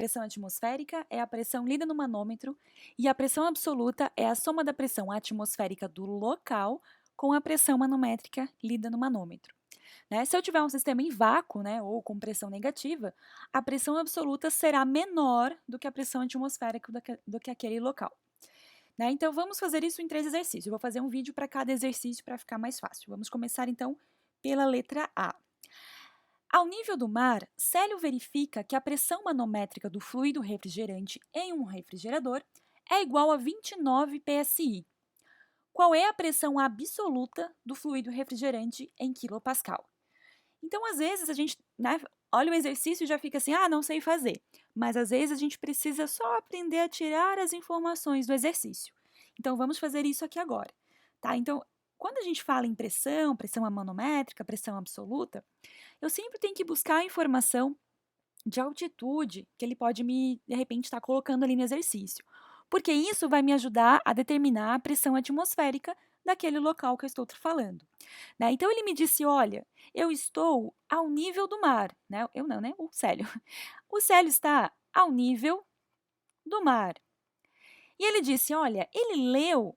Pressão atmosférica é a pressão lida no manômetro e a pressão absoluta é a soma da pressão atmosférica do local com a pressão manométrica lida no manômetro. Né? Se eu tiver um sistema em vácuo, né, ou com pressão negativa, a pressão absoluta será menor do que a pressão atmosférica do que aquele local. Né? Então, vamos fazer isso em 3 exercícios. Eu vou fazer um vídeo para cada exercício para ficar mais fácil. Vamos começar, então, pela letra A. Ao nível do mar, Célio verifica que a pressão manométrica do fluido refrigerante em um refrigerador é igual a 29 psi. Qual é a pressão absoluta do fluido refrigerante em quilopascal? Então, às vezes, a gente olha o exercício e já fica assim, não sei fazer. Mas, às vezes, a gente precisa só aprender a tirar as informações do exercício. Então, vamos fazer isso aqui agora. Tá? Então, quando a gente fala em pressão, pressão manométrica, pressão absoluta, eu sempre tenho que buscar a informação de altitude que ele pode de repente, estar colocando ali no exercício. Porque isso vai me ajudar a determinar a pressão atmosférica daquele local que eu estou falando. Né? Então, ele me disse, olha, eu estou ao nível do mar. Né? Eu não, né? O Célio. O Célio está ao nível do mar. E ele disse, olha, ele leu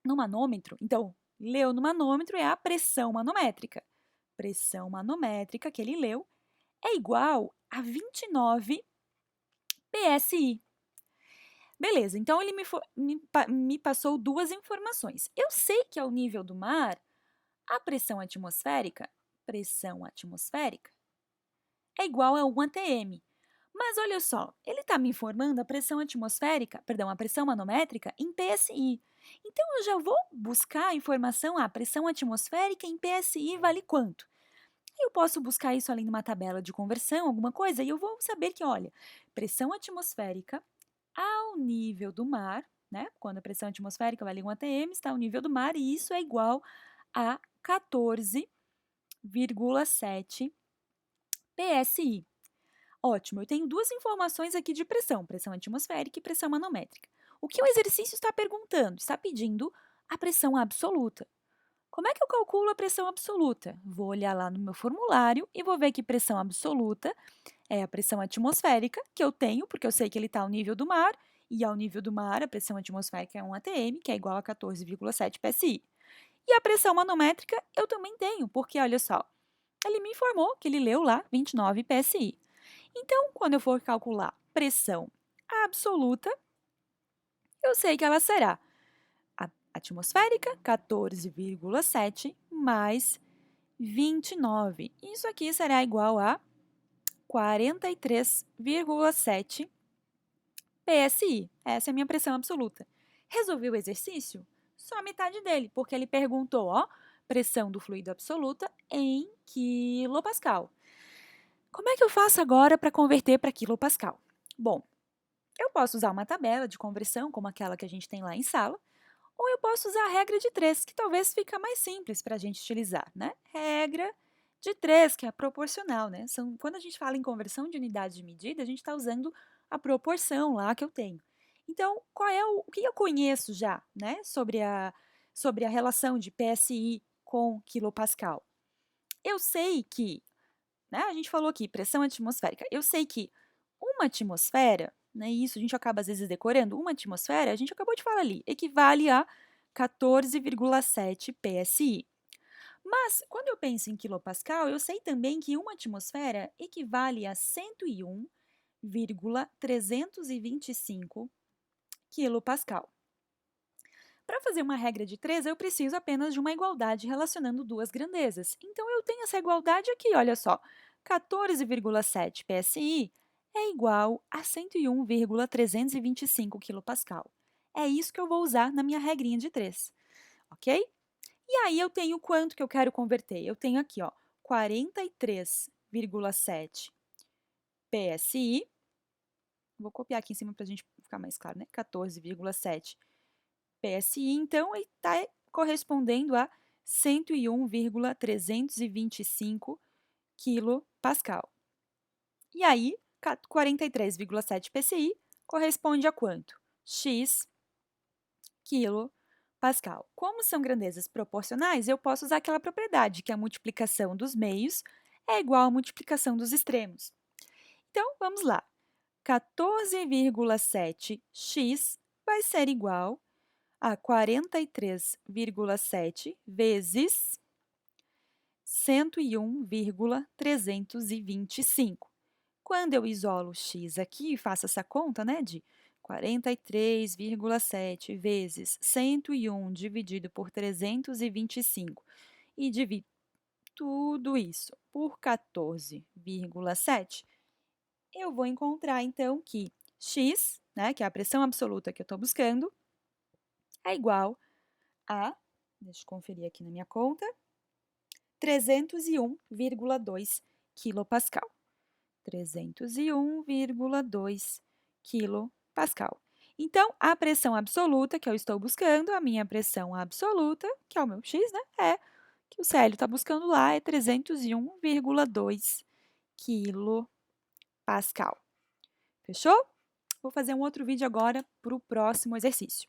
no manômetro. Então, leu no manômetro é a pressão manométrica. Pressão manométrica que ele leu é igual a 29 psi. Beleza, então ele me passou duas informações. Eu sei que ao nível do mar, a pressão atmosférica é igual a 1 atm. Mas olha só, ele está me informando a pressão atmosférica, perdão, a pressão manométrica em PSI. Então, eu já vou buscar a informação, a pressão atmosférica em PSI vale quanto? Eu posso buscar isso ali numa tabela de conversão, alguma coisa, e eu vou saber que, olha, pressão atmosférica ao nível do mar, né? Quando a pressão atmosférica vale 1 atm, está ao nível do mar, e isso é igual a 14,7 psi. Ótimo, eu tenho duas informações aqui de pressão atmosférica e pressão manométrica. O que o exercício está perguntando? Está pedindo a pressão absoluta. Como é que eu calculo a pressão absoluta? Vou olhar lá no meu formulário e vou ver que pressão absoluta é a pressão atmosférica que eu tenho, porque eu sei que ele está ao nível do mar, e ao nível do mar a pressão atmosférica é 1 atm, que é igual a 14,7 psi. E a pressão manométrica eu também tenho, porque olha só, ele me informou que ele leu lá 29 psi. Então, quando eu for calcular pressão absoluta, eu sei que ela será a atmosférica, 14,7 mais 29. Isso aqui será igual a 43,7 psi. Essa é a minha pressão absoluta. Resolvi o exercício? Só a metade dele, porque ele perguntou, ó, pressão do fluido absoluta em quilopascal. Como é que eu faço agora para converter para quilopascal? Bom, eu posso usar uma tabela de conversão, como aquela que a gente tem lá em sala, ou eu posso usar a regra de 3, que talvez fica mais simples para a gente utilizar, né? Regra de 3, que é a proporcional, né? Quando a gente fala em conversão de unidade de medida, a gente está usando a proporção lá que eu tenho. Então, qual é o que eu conheço já, né? Sobre a relação de PSI com quilopascal? Eu sei que, né? A gente falou aqui, pressão atmosférica. Eu sei que uma atmosfera, né, isso a gente acaba às vezes decorando, uma atmosfera, a gente acabou de falar ali, equivale a 14,7 psi. Mas, quando eu penso em quilopascal, eu sei também que uma atmosfera equivale a 101,325 quilopascal. Para fazer uma regra de 3, eu preciso apenas de uma igualdade relacionando duas grandezas. Então, eu tenho essa igualdade aqui, olha só, 14,7 psi é igual a 101,325 quilopascal. É isso que eu vou usar na minha regrinha de 3, ok? E aí, eu tenho quanto que eu quero converter? Eu tenho aqui, ó, 43,7 psi. Vou copiar aqui em cima para a gente ficar mais claro, né? 14,7 psi, então, está correspondendo a 101,325 quilopascal. E aí, 43,7 psi corresponde a quanto? X quilopascal. Como são grandezas proporcionais, eu posso usar aquela propriedade que a multiplicação dos meios é igual à multiplicação dos extremos. Então, vamos lá. 14,7x vai ser igual a 43,7 vezes 101,325. Quando eu isolo x aqui e faço essa conta, né, de 43,7 vezes 101 dividido por 325 e divido tudo isso por 14,7, eu vou encontrar, então, que x, né, que é a pressão absoluta que eu estou buscando, é igual a, deixa eu conferir aqui na minha conta, 301,2 quilopascal. 301,2 quilopascal. Então, a pressão absoluta que eu estou buscando, a minha pressão absoluta, que é o meu x, né, é que o Célio está buscando lá, é 301,2 quilopascal. Fechou? Vou fazer um outro vídeo agora para o próximo exercício.